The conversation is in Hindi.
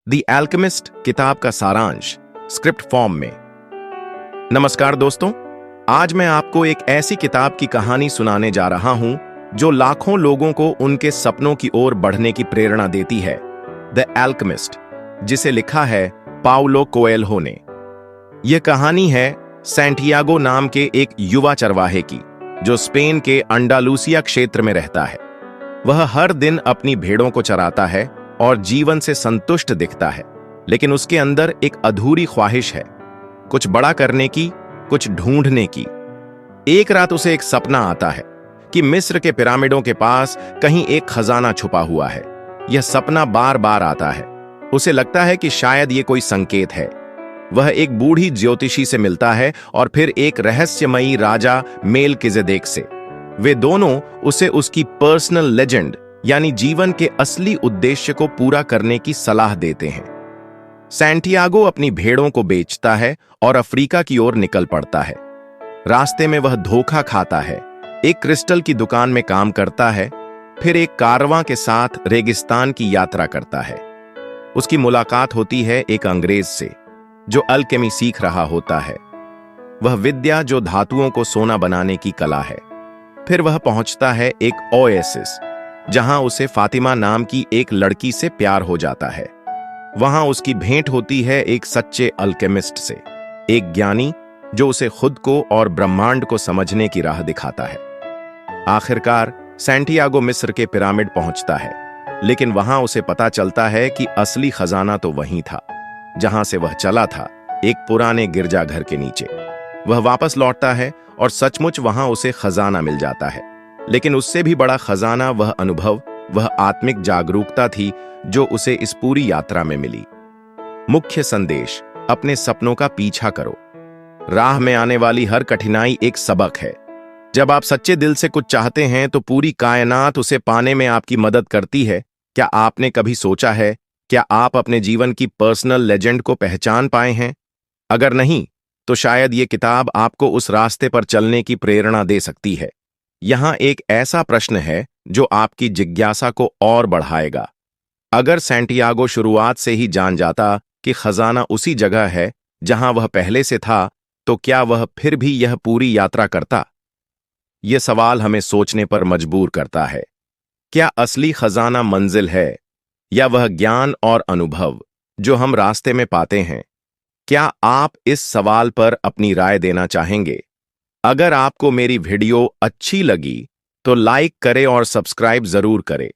द एल्केमिस्ट किताब का सारांश स्क्रिप्ट फॉर्म में। नमस्कार दोस्तों, आज मैं आपको एक ऐसी किताब की कहानी सुनाने जा रहा हूं जो लाखों लोगों को उनके सपनों की ओर बढ़ने की प्रेरणा देती है। द एल्केमिस्ट, जिसे लिखा है पाउलो कोएल्हो ने। यह कहानी है सैंटियागो नाम के एक युवा चरवाहे की, जो स्पेन के अंडालूसिया क्षेत्र में रहता है। वह हर दिन अपनी भेड़ों को चराता है और जीवन से संतुष्ट दिखता है, लेकिन उसके अंदर एक अधूरी ख्वाहिश है, कुछ बड़ा करने की, कुछ ढूंढने की। एक रात उसे एक सपना आता है कि मिस्र के पिरामिडों के पास कहीं एक खजाना छुपा हुआ है। यह सपना बार बार आता है। उसे लगता है कि शायद ये कोई संकेत है। वह एक बूढ़ी ज्योतिषी से मिलता है और फिर एक रहस्यमयी राजा मेलकिजेदेक से। वे दोनों उसे उसकी पर्सनल लेजेंड यानी जीवन के असली उद्देश्य को पूरा करने की सलाह देते हैं। सैंटियागो अपनी भेड़ों को बेचता है और अफ्रीका की ओर निकल पड़ता है। रास्ते में वह धोखा खाता है, एक क्रिस्टल की दुकान में काम करता है, फिर एक कारवां के साथ रेगिस्तान की यात्रा करता है। उसकी मुलाकात होती है एक अंग्रेज से, जो अल्केमी सीख रहा होता है, वह विद्या जो धातुओं को सोना बनाने की कला है। फिर वह पहुंचता है एक ओएसिस, जहां उसे फातिमा नाम की एक लड़की से प्यार हो जाता है। वहां उसकी भेंट होती है एक सच्चे अल्केमिस्ट से, एक ज्ञानी जो उसे खुद को और ब्रह्मांड को समझने की राह दिखाता है। आखिरकार सैंटियागो मिस्र के पिरामिड पहुंचता है, लेकिन वहां उसे पता चलता है कि असली खजाना तो वहीं था जहां से वह चला था, एक पुराने गिरजाघर के नीचे। वह वापस लौटता है और सचमुच वहां उसे खजाना मिल जाता है, लेकिन उससे भी बड़ा खजाना वह अनुभव, वह आत्मिक जागरूकता थी जो उसे इस पूरी यात्रा में मिली। मुख्य संदेश: अपने सपनों का पीछा करो। राह में आने वाली हर कठिनाई एक सबक है। जब आप सच्चे दिल से कुछ चाहते हैं तो पूरी कायनात उसे पाने में आपकी मदद करती है। क्या आपने कभी सोचा है, क्या आप अपने जीवन की पर्सनल लेजेंड को पहचान पाए हैं? अगर नहीं, तो शायद ये किताब आपको उस रास्ते पर चलने की प्रेरणा दे सकती है। यहां एक ऐसा प्रश्न है जो आपकी जिज्ञासा को और बढ़ाएगा। अगर सैंटियागो शुरुआत से ही जान जाता कि खजाना उसी जगह है जहां वह पहले से था, तो क्या वह फिर भी यह पूरी यात्रा करता? यह सवाल हमें सोचने पर मजबूर करता है। क्या असली खजाना मंजिल है, या वह ज्ञान और अनुभव जो हम रास्ते में पाते हैं? क्या आप इस सवाल पर अपनी राय देना चाहेंगे? अगर आपको मेरी वीडियो अच्छी लगी तो लाइक करें और सब्सक्राइब जरूर करें।